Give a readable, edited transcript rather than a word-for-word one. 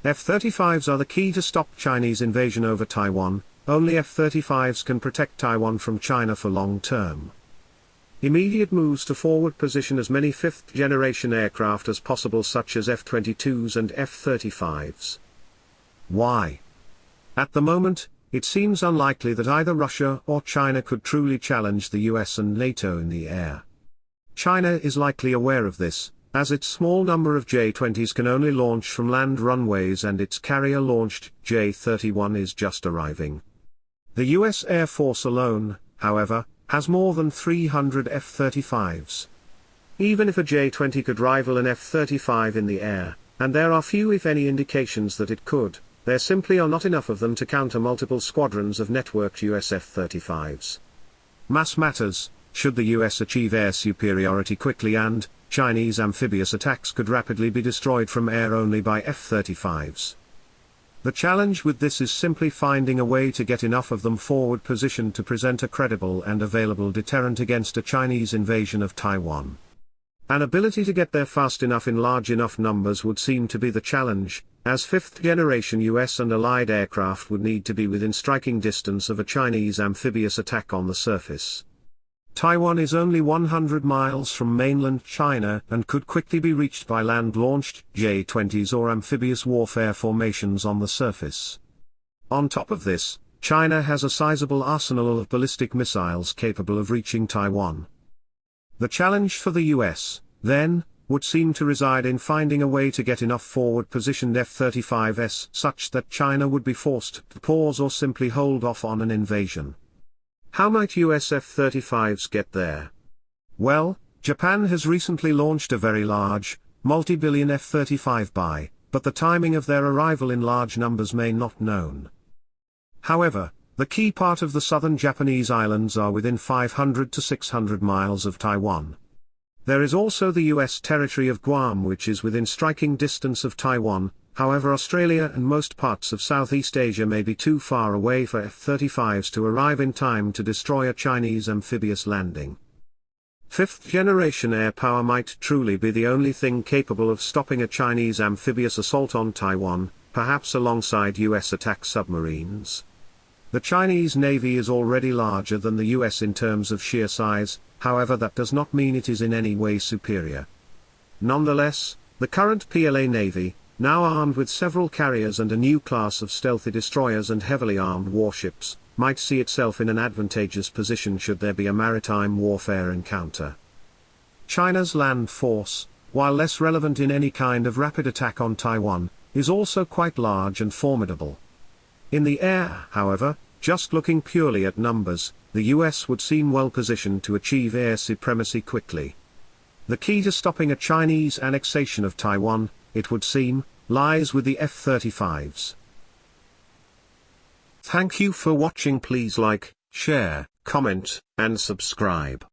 F-35s are the key to stop Chinese invasion over Taiwan. Only F-35s can protect Taiwan from China for long term. Immediate moves to forward position as many fifth-generation aircraft as possible, such as F-22s and F-35s. Why? At the moment, it seems unlikely that either Russia or China could truly challenge the US and NATO in the air. China is likely aware of this, as its small number of J-20s can only launch from land runways and its carrier-launched J-31 is just arriving. The US Air Force alone, however, has more than 300 F-35s. Even if a J-20 could rival an F-35 in the air, and there are few if any indications that it could, there simply are not enough of them to counter multiple squadrons of networked US F-35s. Mass matters. Should the US achieve air superiority quickly, and Chinese amphibious attacks could rapidly be destroyed from air only by F-35s. The challenge with this is simply finding a way to get enough of them forward positioned to present a credible and available deterrent against a Chinese invasion of Taiwan. An ability to get there fast enough in large enough numbers would seem to be the challenge, as fifth-generation US and allied aircraft would need to be within striking distance of a Chinese amphibious attack on the surface. Taiwan is only 100 miles from mainland China and could quickly be reached by land-launched J-20s or amphibious warfare formations on the surface. On top of this, China has a sizable arsenal of ballistic missiles capable of reaching Taiwan. The challenge for the US, then, would seem to reside in finding a way to get enough forward-positioned F-35s such that China would be forced to pause or simply hold off on an invasion. How might US F-35s get there? Well, Japan has recently launched a very large, multi-billion F-35 buy, but the timing of their arrival in large numbers may not be known. However, the key part of the southern Japanese islands are within 500 to 600 miles of Taiwan. There is also the US territory of Guam, which is within striking distance of Taiwan. However, Australia and most parts of Southeast Asia may be too far away for F-35s to arrive in time to destroy a Chinese amphibious landing. Fifth-generation air power might truly be the only thing capable of stopping a Chinese amphibious assault on Taiwan, perhaps alongside US attack submarines. The Chinese Navy is already larger than the US in terms of sheer size, however that does not mean it is in any way superior. Nonetheless, the current PLA Navy, now armed with several carriers and a new class of stealthy destroyers and heavily armed warships, might see itself in an advantageous position should there be a maritime warfare encounter. China's land force, while less relevant in any kind of rapid attack on Taiwan, is also quite large and formidable. In the air, however, just looking purely at numbers, the US would seem well positioned to achieve air supremacy quickly. The key to stopping a Chinese annexation of Taiwan, it would seem, lies with the F-35s. Thank you for watching. Please like, share, comment, and subscribe.